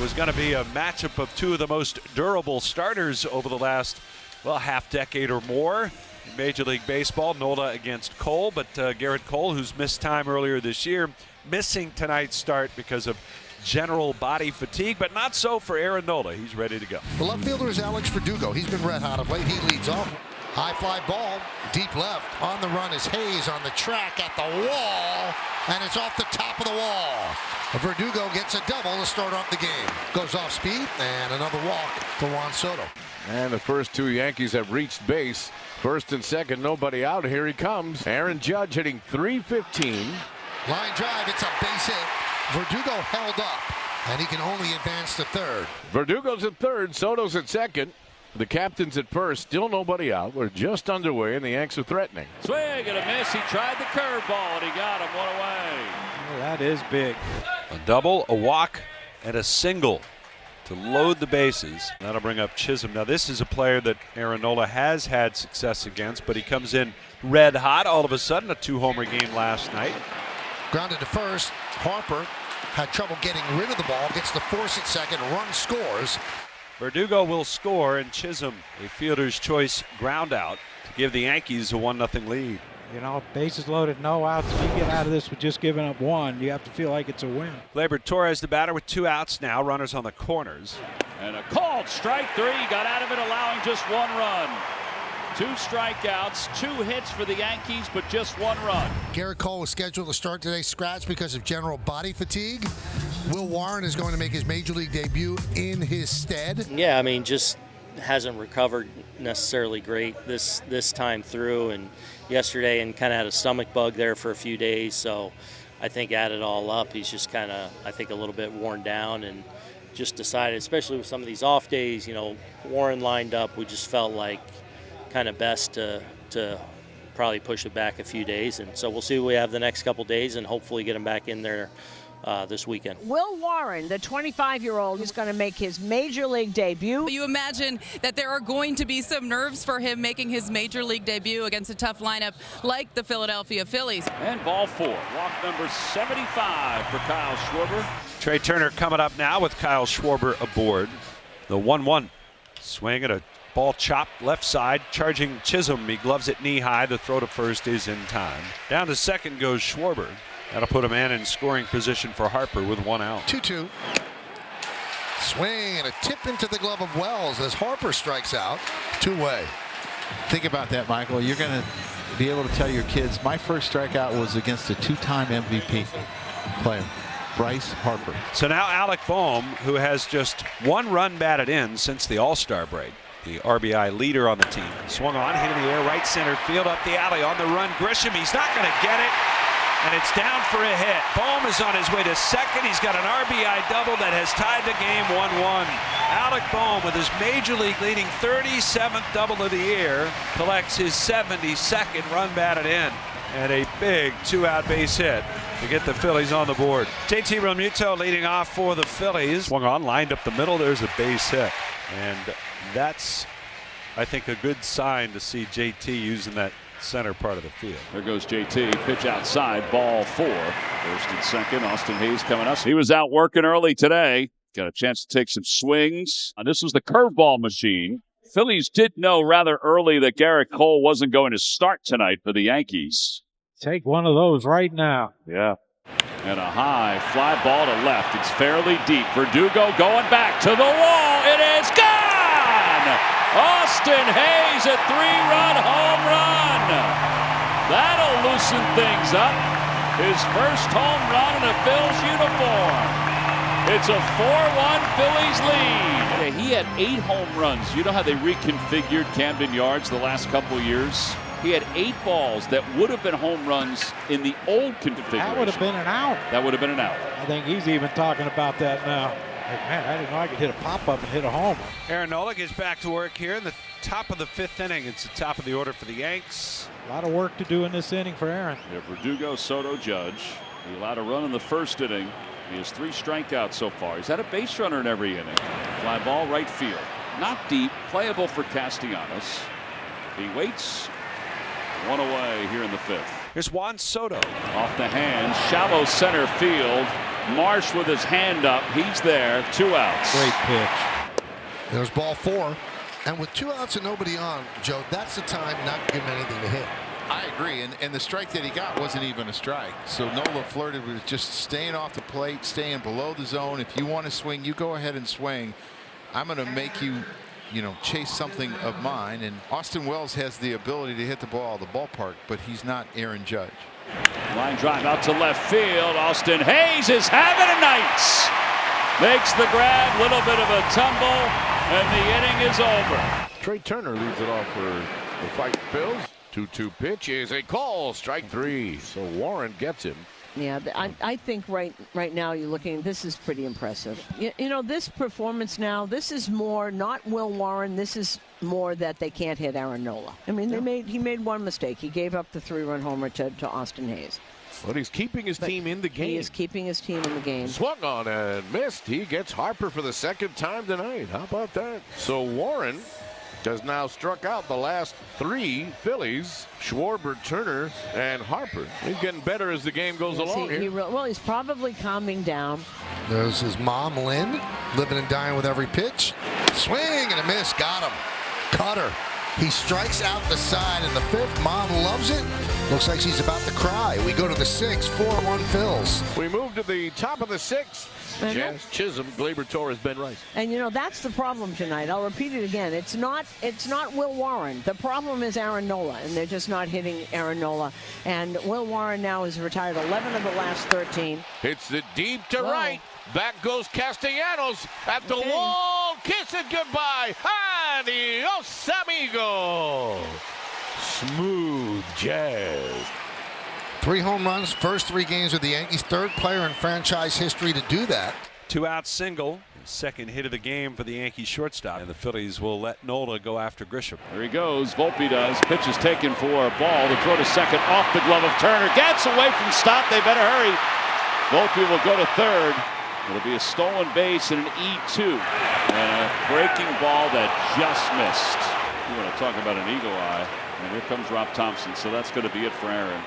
was going to be a matchup of two of the most durable starters over the last, well, half decade or more in Major League Baseball. Nola against Cole, but Garrett Cole, who's missed time earlier this year, missing tonight's start because of general body fatigue, but not so for Aaron Nola. He's ready to go. The left fielder is Alex Verdugo. He's been red hot of late. He leads off. High fly ball, deep left. On the run is Hayes on the track at the wall, and it's off the top of the wall. Verdugo gets a double to start off the game. Goes off speed, and another walk for Juan Soto. And the first two Yankees have reached base. First and second, nobody out. Here he comes. Aaron Judge hitting .315. Line drive, it's a base hit. Verdugo held up, and he can only advance to third. Verdugo's at third, Soto's at second. The captain's at first, still nobody out. We're just underway, and the Yanks are threatening. Swing and a miss. He tried the curveball, and he got him one away. Well, that is big. A double, a walk, and a single to load the bases. That'll bring up Chisholm. Now, this is a player that Aaron Nola has had success against, but he comes in red hot all of a sudden. A 2-homer game last night. Grounded to first. Harper had trouble getting rid of the ball. Gets the force at second. Run scores. Verdugo will score, and Chisholm, a fielder's choice ground out to give the Yankees a 1-0 lead. You know, bases loaded, no outs. If you get out of this with just giving up one, you have to feel like it's a win. Gleyber Torres, the batter, with 2 outs now. Runners on the corners. And a called strike 3. Got out of it, allowing just 1 run. 2 strikeouts, 2 hits for the Yankees, but just 1 run. Garrett Cole was scheduled to start today scratch because of general body fatigue. Will Warren is going to make his Major League debut in his stead. Yeah, I mean, just hasn't recovered necessarily great this time through, and yesterday, and kind of had a stomach bug there for a few days. So I think add it all up, he's just kind of, I think, a little bit worn down, and just decided, especially with some of these off days, you know, Warren lined up, we just felt like kind of best to probably push it back a few days. And so we'll see what we have the next couple days, and hopefully get him back in there this weekend. Will Warren, the 25-year-old, is going to make his Major League debut. You imagine that there are going to be some nerves for him making his Major League debut against a tough lineup like the Philadelphia Phillies. And ball 4. Walk number 75 for Kyle Schwarber. Trey Turner coming up now with Kyle Schwarber aboard. The 1-1 swing at a ball chopped left side, charging Chisholm. He gloves it knee high. The throw to first is in time. Down to second goes Schwarber. That'll put a man in scoring position for Harper with 1 out. 2-2. Swing and a tip into the glove of Wells as Harper strikes out. 2-way. Think about that, Michael. You're going to be able to tell your kids, my first strikeout was against a 2-time MVP player, Bryce Harper. So now Alec Boehm, who has just 1 run batted in since the All-Star break, the RBI leader on the team. Swung on, hit in the air, right center field, up the alley, on the run. Grisham, he's not going to get it, and it's down for a hit. Boehm is on his way to second. He's got an RBI double that has tied the game 1-1. Alec Boehm, with his Major League leading 37th double of the year, collects his 72nd run batted in, and a big 2-out base hit to get the Phillies on the board. JT Realmuto leading off for the Phillies. Swung on, lined up the middle. There's a base hit, and that's, I think, a good sign to see JT using that center part of the field. There goes JT. Pitch outside, ball 4. First and second, Austin Hayes coming up. He was out working early today. Got a chance to take some swings. This was the curveball machine. Phillies did know rather early that Garrett Cole wasn't going to start tonight for the Yankees. Take one of those right now. Yeah. And a high fly ball to left. It's fairly deep. Verdugo going back to the wall. It is gone! Austin Hayes, a 3-run home run. That'll loosen things up. His first home run in a Phil's uniform. It's a 4-1 Phillies lead. Yeah, he had 8 home runs. You know how they reconfigured Camden Yards the last couple years? He had 8 balls that would have been home runs in the old configuration. That would have been an out. That would have been an out. I think he's even talking about that now. Like, man, I didn't know I could hit a pop-up and hit a homer. Aaron Nola gets back to work here in the top of the 5th inning. It's the top of the order for the Yanks. A lot of work to do in this inning for Aaron. Yeah, Verdugo, Soto, Judge. He allowed a run in the first inning. He has 3 strikeouts so far. He's had a base runner in every inning. Fly ball right field. Not deep. Playable for Castellanos. He waits. 1 away here in the 5th. Here's Juan Soto. Off the hand. Shallow center field. Marsh with his hand up. He's there. 2 outs. Great pitch. There's ball 4. And with 2 outs and nobody on, Joe, that's the time not to give him anything to hit. I agree, and the strike that he got wasn't even a strike. So Nola flirted with just staying off the plate, staying below the zone. If you want to swing, you go ahead and swing. I'm going to make you, chase something of mine. And Austin Wells has the ability to hit the ball out of the ballpark, but he's not Aaron Judge. Line drive out to left field. Austin Hayes is having a night. Makes the grab, little bit of a tumble, and the inning is over. Trey Turner leads it off for the fight Phils. 2-2 pitch is a call. Strike 3. So Warren gets him. Yeah, I think right now you're looking. This is pretty impressive. You know, this performance now. This is more not Will Warren. This is more that they can't hit Aaron Nola. I mean, he made one mistake. He gave up the 3-run homer to Austin Hayes. But he's keeping his team in the game. He is keeping his team in the game. Swung on and missed. He gets Harper for the 2nd time tonight. How about that? So Warren has now struck out the last 3 Phillies: Schwarber, Turner, and Harper. He's getting better as the game goes along here. Well, he's probably calming down. There's his mom, Lynn, living and dying with every pitch. Swing and a miss. Got him. Cutter. He strikes out the side in the 5th. Mom loves it. Looks like she's about to cry. We go to the 6th. 4-1 Phils. We move to the top of the 6th. Jazz Chisholm, Gleyber Torres, Ben Rice. And that's the problem tonight. I'll repeat it again. It's not Will Warren. The problem is Aaron Nola, and they're just not hitting Aaron Nola. And Will Warren now has retired 11 of the last 13. Hits it deep to right. Back goes Castellanos at the wall. Kiss it goodbye. Adios, amigo. Smooth Jazz. 3 home runs, first 3 games of the Yankees. 3rd player in franchise history to do that. 2-out single. 2nd hit of the game for the Yankees shortstop. And the Phillies will let Nola go after Grisham. There he goes. Volpe does. Pitch is taken for a ball. The throw to second off the glove of Turner. Gets away from stop. They better hurry. Volpe will go to 3rd. It'll be a stolen base and an E2. And a breaking ball that just missed. You want to talk about an eagle eye. And here comes Rob Thompson. So that's going to be it for Aaron.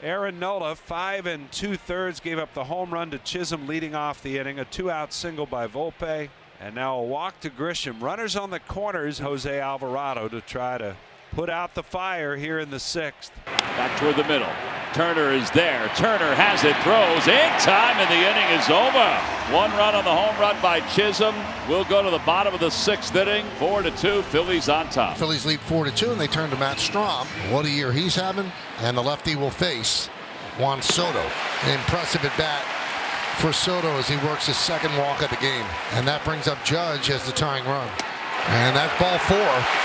Aaron Nola, 5 2/3, gave up the home run to Chisholm leading off the inning. A 2-out single by Volpe. And now a walk to Grisham. Runners on the corners, Jose Alvarado, to try to put out the fire here in the 6th. Back toward the middle. Turner is there. Turner has it, throws in time, and the inning is over. 1 run on the home run by Chisholm. We'll go to the bottom of the 6th inning. 4-2, Phillies on top. Phillies lead 4-2, and they turn to Matt Strom. What a year he's having. And the lefty will face Juan Soto. An impressive at bat for Soto as he works his 2nd walk of the game. And that brings up Judge as the tying run. And that's ball 4.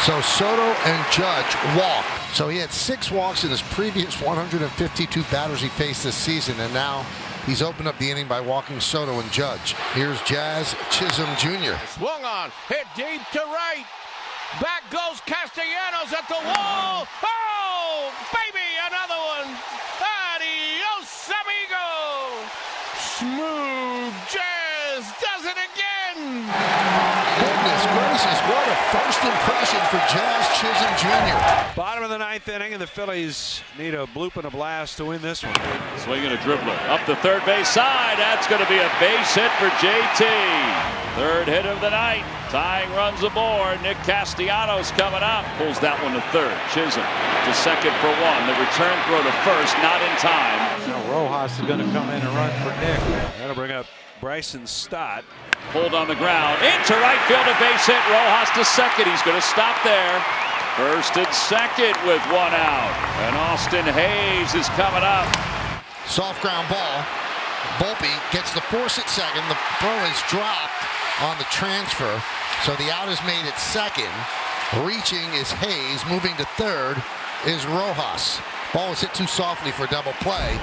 So Soto and Judge walk. So he had 6 walks in his previous 152 batters he faced this season. And now he's opened up the inning by walking Soto and Judge. Here's Jazz Chisholm Jr. Swung on. Hit deep to right. Back goes Castellanos at the wall. Oh, baby, another one. Adios, amigo. Smooth Jazz does it again. Goodness gracious, what a first impression for Jazz Chisholm Jr. Bottom of the 9th inning, and the Phillies need a bloop and a blast to win this one. Swinging a dribbler up the third base side. That's going to be a base hit for JT. 3rd hit of the night. Tying runs aboard. Nick Castellanos coming up. Pulls that one to 3rd. Chisholm to 2nd for 1. The return throw to 1st, not in time. Now Rojas is going to come in and run for Nick. That'll bring up Bryson Stott. Pulled on the ground. Into right field, a base hit. Rojas to 2nd. He's going to stop there. 1st and 2nd with 1 out. And Austin Hayes is coming up. Soft ground ball. Volpe gets the force at 2nd. The throw is dropped on the transfer. So the out is made at 2nd. Reaching is Hayes. Moving to 3rd is Rojas. Ball was hit too softly for double play.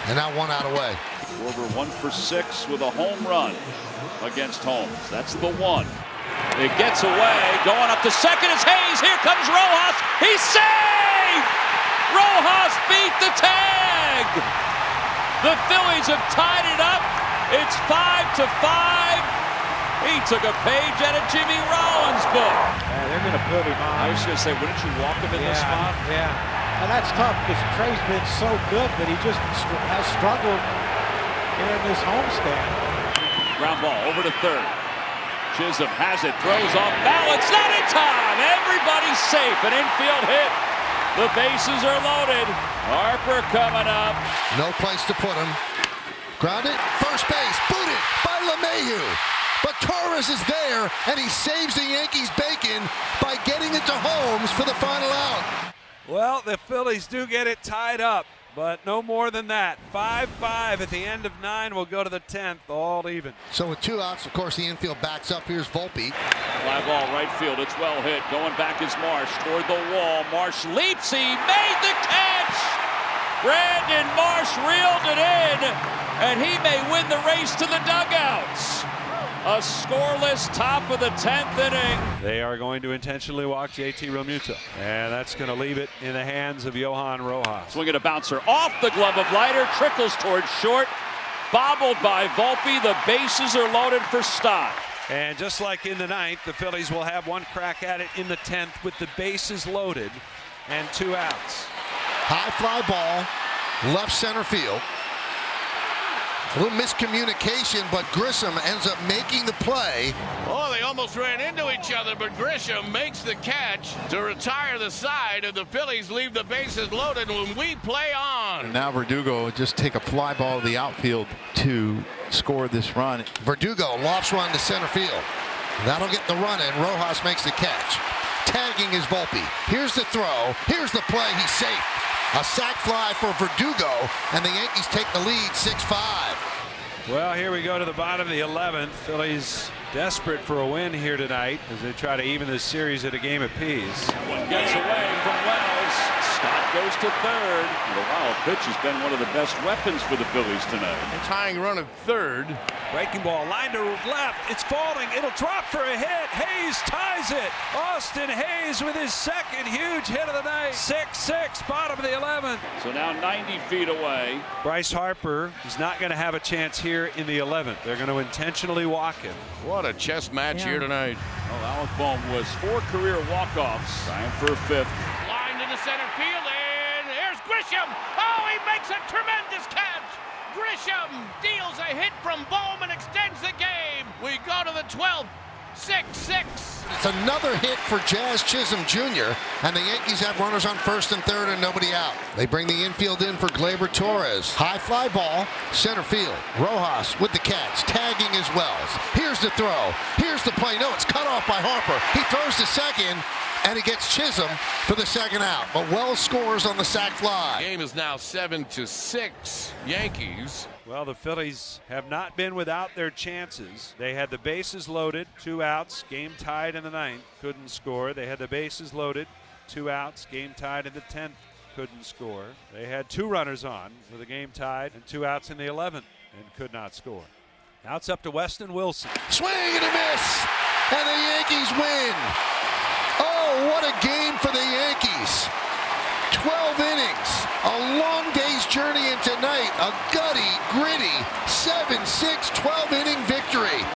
And now 1 out away. Over 1 for 6 with a home run against Holmes. That's the 1. It gets away. Going up to 2nd is Hayes. Here comes Rojas. He's safe! Rojas beat the tag! The Phillies have tied it up. It's 5-5. He took a page out of Jimmy Rollins' book. Yeah, they're going to put him on. I was going to say, wouldn't you walk him in this spot? Yeah. And that's tough because Trey's been so good, but he just has struggled here in this homestand. Ground ball over to third. Chisholm has it, throws off balance, not in time. Everybody's safe. An infield hit. The bases are loaded. Harper coming up. No place to put him. Grounded, first base, booted by LeMahieu. But Torres is there, and he saves the Yankees bacon by getting it to Holmes for the final out. Well, the Phillies do get it tied up, but no more than that. 5-5 at the end of 9. We'll go to the 10th, all even. So with 2 outs, of course, the infield backs up. Here's Volpe. Fly ball right field. It's well hit. Going back is Marsh toward the wall. Marsh leaps. He made the catch. Brandon Marsh reeled it in, and he may win the race to the dugouts. A scoreless top of the 10th inning. They are going to intentionally walk JT Realmuto, and that's going to leave it in the hands of Johan Rojas. Swing at a bouncer off the glove of Leiter, trickles towards short, bobbled by Volpe. The bases are loaded for Stott. And just like in the 9th, the Phillies will have one crack at it in the 10th with the bases loaded and 2 outs. High fly ball, left center field. A little miscommunication, but Grisham ends up making the play. Oh, they almost ran into each other, but Grisham makes the catch to retire the side, and the Phillies leave the bases loaded when we play on. And now Verdugo will just take a fly ball to the outfield to score this run. Verdugo lofts one to center field. That'll get the run in. Rojas makes the catch. Tagging is Volpe. Here's the throw. Here's the play. He's safe. A sac fly for Verdugo, and the Yankees take the lead 6-5. Well, here we go to the bottom of the 11th. Phillies desperate for a win here tonight as they try to even this series at a game apiece. One gets away from Wells. Scott goes to third. The wild pitch has been one of the best weapons for the Phillies tonight. Tying run at third. Breaking ball, line to left. It's falling. It'll drop for a hit. Hayes ties it. Austin Hayes with his second huge hit of the night. 6-6, bottom of the 11th. So now 90 feet away. Bryce Harper is not going to have a chance here in the 11th. They're going to intentionally walk him. What a chess match here tonight. Well, Alec Bohm was 4 career walk-offs. Trying for a 5th. Line to the center field, and here's Grisham. Oh, he makes a tremendous catch. Grisham deals a hit from Bohm and extends the game. We go to the 12th. 6-6. It's another hit for Jazz Chisholm Jr., and the Yankees have runners on first and third and nobody out. They bring the infield in for Gleyber Torres. High fly ball, center field. Rojas with the catch, tagging as Wells. Here's the throw. Here's the play. No, it's cut off by Harper. He throws to second, and he gets Chisholm for the second out. But Wells scores on the sac fly. Game is now 7-6 Yankees. Well, the Phillies have not been without their chances. They had the bases loaded, 2 outs, game tied in the 9th, couldn't score. They had the bases loaded, 2 outs, game tied in the 10th, couldn't score. They had 2 runners on with a game tied and 2 outs in the 11th and could not score. Now it's up to Weston Wilson. Swing and a miss, and the Yankees win. Oh, what a game for the Yankees. 12 innings, a long day's journey into night, a gutty, gritty, 7-6, 12-inning victory.